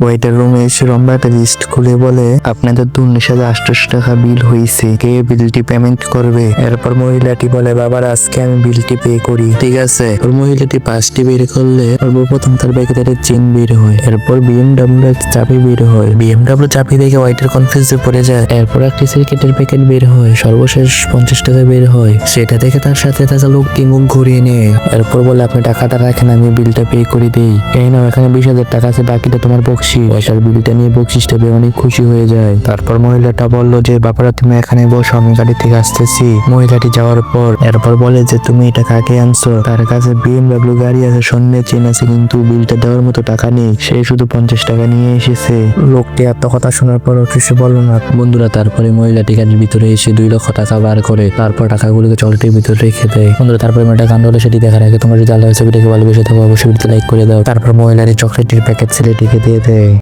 Waiter রুমে এসে রম্বা একটা লিস্ট খুলে বলে, আপনাদের 19,800 টাকা বিল হয়েছে, কে বিলটি পেমেন্ট করবে? এরপর মহিলাটি বলে, বাবার আজকে আমি বিলটি পে করি। ঠিক আছে। ওর মহিলাটি 5টি বের করলে সর্বপ্রথম তার ব্যাগে তাদের চেন বের হয়। এরপর বিএমডাব্লিউ চাবি বের হয়। বিএমডাব্লিউ চাবি দেখে ওয়াইটার কনফিউজে পড়ে যায়। এরপর একটি সিগারেটের প্যাকেট বের হয়। সর্বশেষ 50 টাকা বের হয়। সেটা দেখে তার সাথে থাকা লোকটি মুখ ঘুরিয়ে নেয়। এরপর বলে, আপনি টাকাটা রাখেন, আমি বিলটা পে করে দিই। এই নাও, এখানে 20,000 টাকা আছে, বাকিটা তোমার বকশিস। ওয়াইটার বিলটা নিয়ে বকশিসটা পেয়ে অনেক খুশি হয়ে যায়। তারপর মহিলাটা বলল যে, বাবারা তুমি এখানে বসো, আমি গাড়ি থেকে আসতেছি। মহিলাটি যাওয়ার পর এরপর বলে যে, তুমি এটা কাকে আনছো? তার কাছে বিএমডাব্লিউ গাড়ি আছে, স্বর্ণের চেন আছে, কিন্তু বিলটা দেওয়ার মতো টাকা নেই। সে শুধু 50 টাকা নিয়ে এসেছে। লোকটি এত কথা শোনার পর কিছু বলল না। বন্ধুরা, তারপরে মহিলাটি গাড়ির ভিতরে এসে 2 লক্ষ টাকা বার করে তারপর টাকাগুলোকে চলটির ভিতরে রেখে দেয়। বন্ধুরা, তারপরে মেয়েটা কাণ্ড হলো সেটি দেখার আগে তোমরা যদি আল্লাহ ছবিটাকে ভালোবেসে থাকো অবশ্যই লাইক করে দাও। তারপর মহিলার চকলেটের প্যাকেট ছেলেটিকে দিয়ে দেয়।